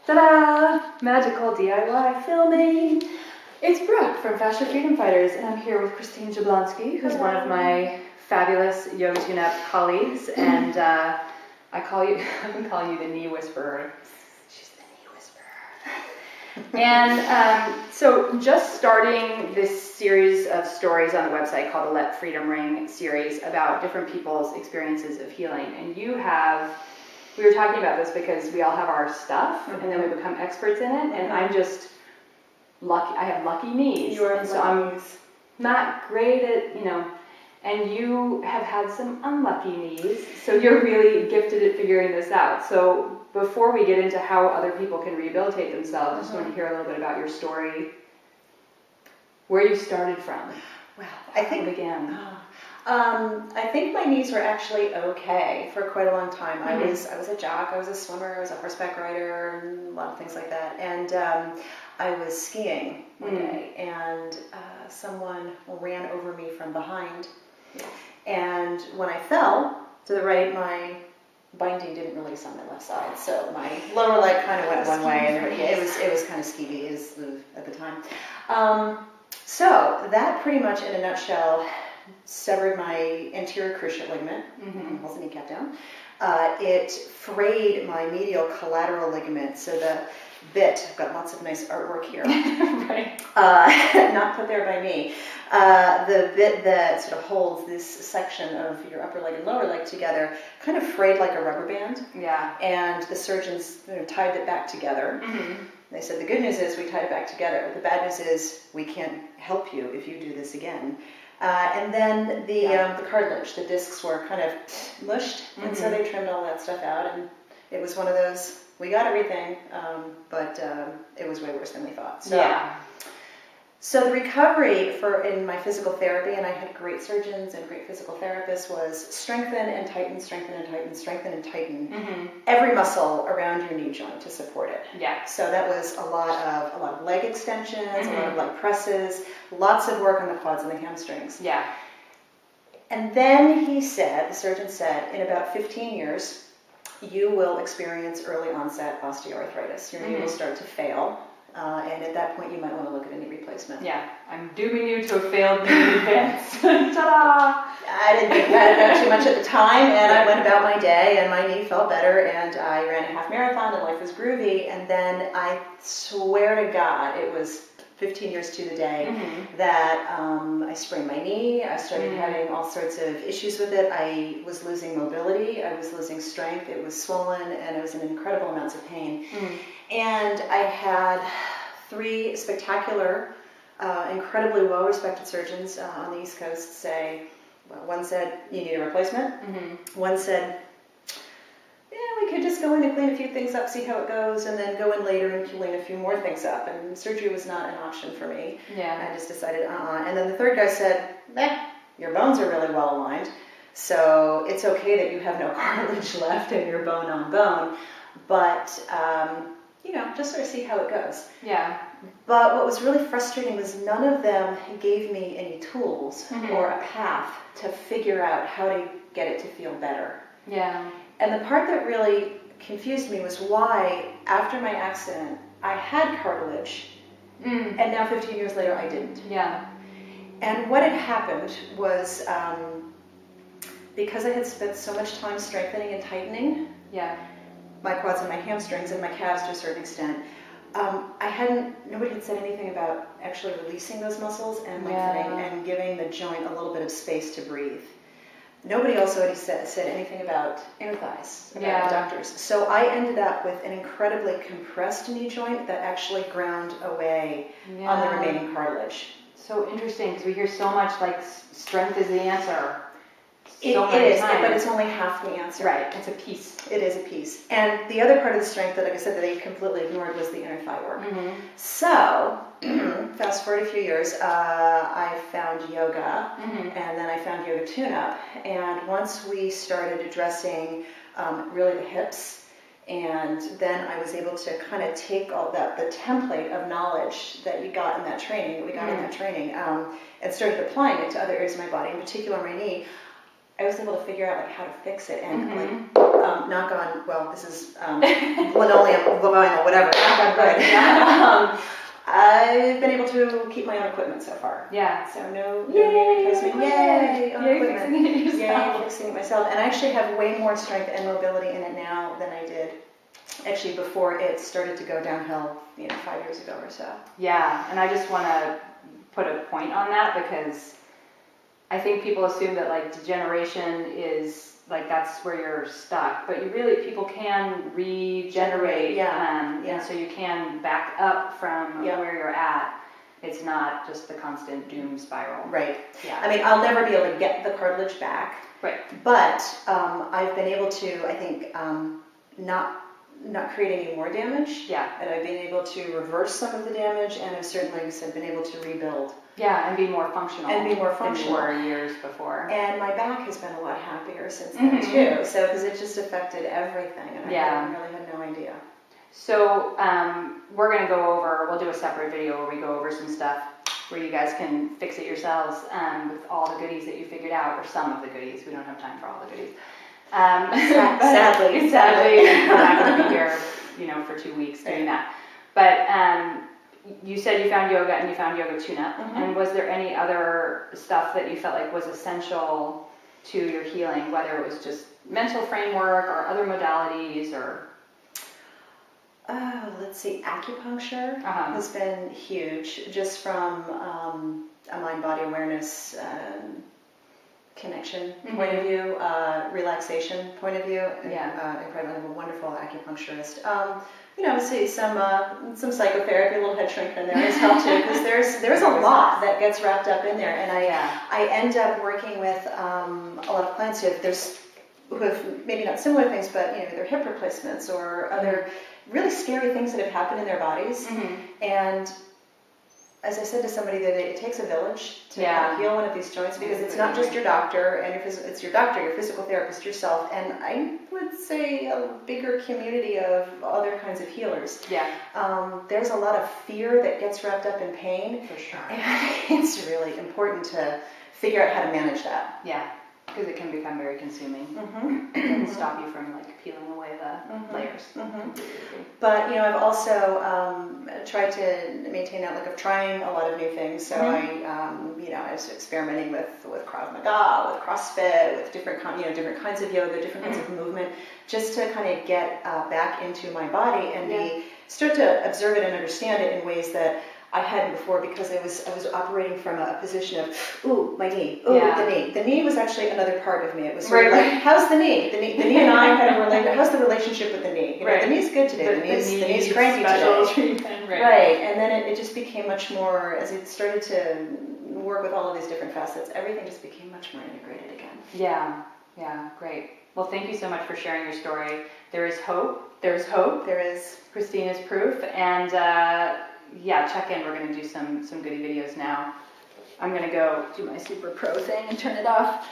Ta-da! Magical DIY filming! It's Brooke from Fascia Freedom Fighters, and I'm here with Christine Jablonski, who's one of my fabulous Yoga Tune-Up colleagues, and I've been calling you the knee whisperer. She's the knee whisperer. And so just starting this series of stories on the website called the Let Freedom Ring series about different people's experiences of healing, and we were talking about this because we all have our stuff, and then we become experts in it, and I'm just lucky. I have lucky knees, so I'm not great at, and you have had some unlucky knees, so you're really gifted at figuring this out. So before we get into how other people can rehabilitate themselves, I just want to hear a little bit about your story, where you started from. Well, I think my knees were actually okay for quite a long time. I was a jock, I was a swimmer, I was a horseback rider, and a lot of things like that. And I was skiing one day, and someone ran over me from behind. And when I fell to the right, my binding didn't release on my left side, so my lower leg kind of went one way, and it was kind of skeevy at the time. So that pretty much, in a nutshell, severed my anterior cruciate ligament, holds the kneecap down. It frayed my medial collateral ligament, so the bit, I've got lots of nice artwork here, right. Not put there by me, the bit that sort of holds this section of your upper leg and lower leg together kind of frayed like a rubber band. Yeah. And the surgeons tied it back together. They said, the good news is we tied it back together. The bad news is we can't help you if you do this again. And then the cartilage, the discs were kind of mushed, and so they trimmed all that stuff out, and it was one of those, we got everything, but it was way worse than we thought. So the recovery in my physical therapy, and I had great surgeons and great physical therapists, was strengthen and tighten, strengthen and tighten, strengthen and tighten every muscle around your knee joint to support it. Yeah. So that was a lot of leg extensions, a lot of leg presses, lots of work on the quads and the hamstrings. Yeah. And then the surgeon said, in about 15 years, you will experience early onset osteoarthritis. Your knee will start to fail. And at that point, you might want to look at a knee replacement. Yeah, I'm dooming you to a failed knee advance. Ta-da! I didn't think about it too much at the time, and I went about my day, and my knee felt better, and I ran a half marathon, and life was groovy. And then I swear to God, it was 15 years to the day that I sprained my knee. I started having all sorts of issues with it. I was losing mobility. I was losing strength. It was swollen, and it was in incredible amounts of pain. And I had 3 spectacular, incredibly well-respected surgeons on the East Coast say, well, one said, you need a replacement. One said, yeah, we could just go in and clean a few things up, see how it goes, and then go in later and clean a few more things up. And surgery was not an option for me. Yeah. I just decided, And then the third guy said, your bones are really well aligned, so it's okay that you have no cartilage left in your bone on bone, but just sort of see how it goes. Yeah. But what was really frustrating was none of them gave me any tools or a path to figure out how to get it to feel better. Yeah. And the part that really confused me was why, after my accident, I had cartilage, and now 15 years later, I didn't. Yeah. And what had happened was, because I had spent so much time strengthening and tightening, my quads and my hamstrings and my calves to a certain extent, nobody had said anything about actually releasing those muscles and lengthening and giving the joint a little bit of space to breathe. Nobody also had said anything about inner thighs, about the doctors. So I ended up with an incredibly compressed knee joint that actually ground away on the remaining cartilage. So interesting, because we hear so much like strength is the answer. It is, but it's only half the answer. Right, it's a piece. It is a piece. And the other part of the strength that, like I said, that they completely ignored was the inner thigh work. So, fast forward a few years, I found yoga, and then I found Yoga Tune-Up. And once we started addressing really the hips, and then I was able to kind of take all the template of knowledge that we got in that training, and started applying it to other areas of my body, in particular my knee. I was able to figure out how to fix it, and knock on, well, this is linoleum, vinyl, whatever, knock on wood. I've been able to keep my own equipment so far. Yeah. So no Yay, replacement. Yay, own equipment. fixing it yourself. Yay, fixing it myself. And I actually have way more strength and mobility in it now than I did actually before it started to go downhill, 5 years ago or so. Yeah, and I just want to put a point on that because I think people assume that like degeneration is like that's where you're stuck, but people can regenerate, and so you can back up from where you're at. It's not just the constant doom spiral. Right. Yeah. I mean, I'll never be able to get the cartilage back. Right. But I've been able to, I think, not create any more damage. Yeah. And I've been able to reverse some of the damage, and I've certainly, like I said, been able to rebuild. Yeah, and be more functional. And be more than functional. you were years before. And my back has been a lot happier since then too. So because it just affected everything, and I really had no idea. So we're gonna we'll do a separate video where we go over some stuff where you guys can fix it yourselves with all the goodies that you figured out, or some of the goodies. We don't have time for all the goodies. Sadly, we're not gonna be here, for 2 weeks doing that. But you said you found yoga and you found yoga tune-up. And was there any other stuff that you felt like was essential to your healing, whether it was just mental framework or other modalities or? Let's see, acupuncture has been huge, just from a mind-body awareness connection point of view, relaxation point of view. Incredible, wonderful acupuncturist. See some psychotherapy, a little head shrinker in there has helped too, because there's a lot that gets wrapped up in there, and I end up working with a lot of clients who have maybe not similar things, but either hip replacements or other really scary things that have happened in their bodies. And as I said to somebody the other day, it takes a village to kind of heal one of these joints, because it's not just your doctor and it's your doctor, your physical therapist, yourself, and I would say a bigger community of other kinds of healers. Yeah. There's a lot of fear that gets wrapped up in pain. For sure. And it's really important to figure out how to manage that. Yeah. Because it can become very consuming and stop you from peeling away the layers. But I've also tried to maintain that of trying a lot of new things. So I was experimenting with Krav Maga, with CrossFit, with different kinds of yoga, different kinds of movement, just to kind of get back into my body and start to observe it and understand it in ways that I hadn't before, because I was operating from a position of, ooh, my knee, ooh, the knee. The knee was actually another part of me. It was sort of like, how's the knee? The knee and I had a relationship. How's the relationship with the knee? The knee's good today. The knee's cranky today. Right. And then it just became much more, as it started to work with all of these different facets, everything just became much more integrated again. Yeah, great. Well, thank you so much for sharing your story. There is hope. There's hope. There is. Christine is proof. And check in. We're going to do some goodie videos now. I'm going to go do my super pro thing and turn it off.